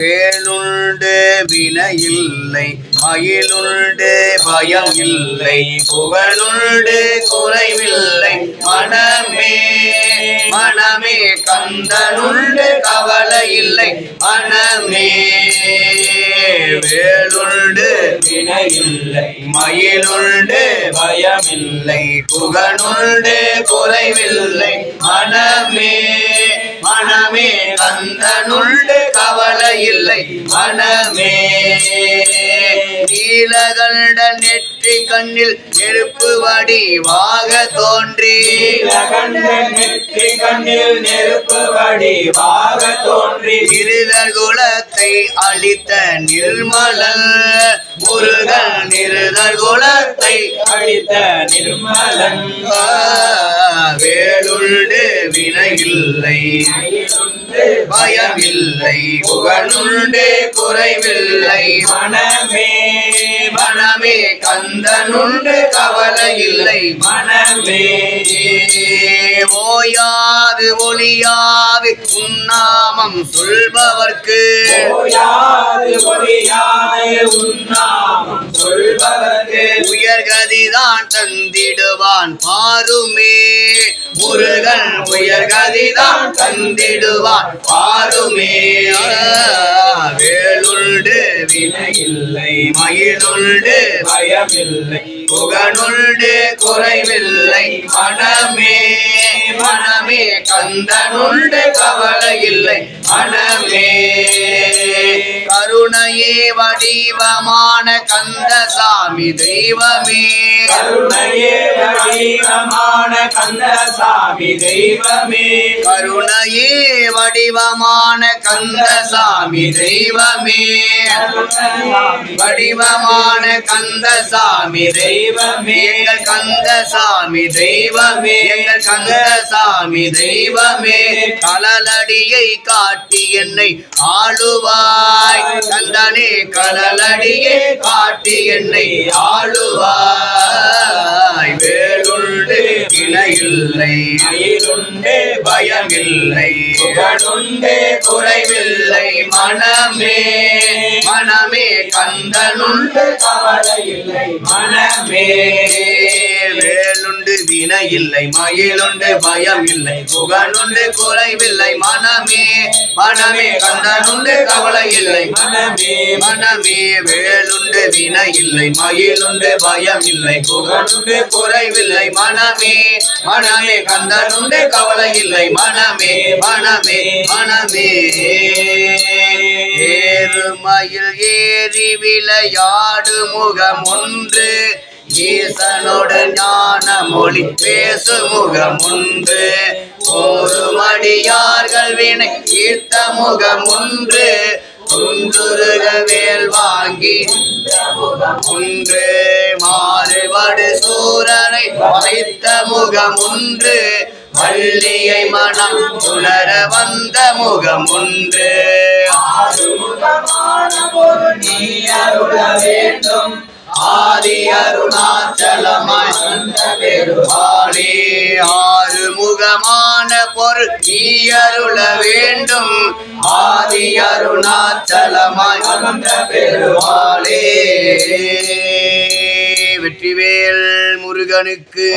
வேலுண்டு வினையில்லை மயிலுண்டு பயம் இல்லை புகழுண்டு குறைவில்லை மனமே மனமே கந்தனுண்டு கவலை இல்லை மனமே வேலுண்டு வினையில்லை மயிலுண்டு பயமில்லை புகழுண்டு குறைவில்லை மனமே மனமே கந்தனுண்டு கவலை இல்லை மனமே நீலகண்ட நெற்றி கண்ணில் நெருப்பு வடிவாக தோன்றி நெற்றி கண்ணில் நெருப்பு வடிவாக தோன்றி இருதர் குலத்தை அழித்த நிர்மலன் முருகன் இருதர் குலத்தை அழித்த நிர்மலன் வேலுண்டு வினையில்லை பயமில்லை புகழுண்டு குறைவில்லை மனமே மனமே கந்தனுண்டு கவலை இல்லை மனமே ஓயாது ஒளியாது உன்னாமம் சொல்பவர்க்கு ஓயாது ஒளியாது உன்னாமம் சொல்பவர்க்கு உயர்கதிதான் தந்திடுவான் பாருமே முருகன் உயர்கதிதான் தந்திடுவான் பாருமே வேலுண்டு வினையில்லை மயிலுண்டு பயமில்லை புகழுண்டு குறைவில்லை மனமே மனமே கந்தனுண்டு கவலை இல்லை மனமே கருணையே வடிவமான கந்தசாமி தெய்வமே கருணையே வடிவமான கந்தசாமி தெய்வமே கருணையே வடிவமான கந்தசாமி தெய்வமே வடிவமான கந்தசாமி தெய்வமே எங்கள் கந்தசாமி தெய்வமே எங்கள் கந்தசாமி தெய்வமே கலலடியை காட்டி என்னை ஆளுவாய் கந்தனே கலலடியை காட்டி என்னை ஆளுவாய் வேலுண்டு இணையில்லை மயிலுண்டு பயமில்லை புகழுண்டு குறைவில்லை மனமே மனமே கந்தனுண்டு கவலை இல்லை மனமே வேலுண்டு வினையில்லை மயிலுண்டு பயம் இல்லை புகழுண்டு குறைவில்லை மனமே மனமே கந்தனுண்டு கவலை இல்லை மனமே மனமே வேலுண்டு வினையில்லை மயிலுண்டு பயம் இல்லை புகழுண்டு குறைவில்லை மனமே மனமே கந்தனுண்டு கவலை இல்லை மனமே மனமே மனமே ஏறுமயில் ஏறி விளையாடு முகம் ஒன்று ஈசனோடு ஞான மொழி பேசு முகம் ஒன்று ஒரு மடியார்கள் வினை ஈர்த்த முகம் ஒன்று குன்றுருக வேல் வாங்கி ஒன்று மாறுபடு சூரனை வைத்த முகம் ஒன்று வள்ளியை மனம் உணர வந்த முகம் ஒன்று நீ அருள வேண்டும் ஆதி அருணாச்சலமாய் பெருமாளே ஆறுமுகமான பொருள் நீ அருள வேண்டும் ஆதி அருணாச்சலமாய் பெருமாளே வெற்றிவேல் முருகனுக்கு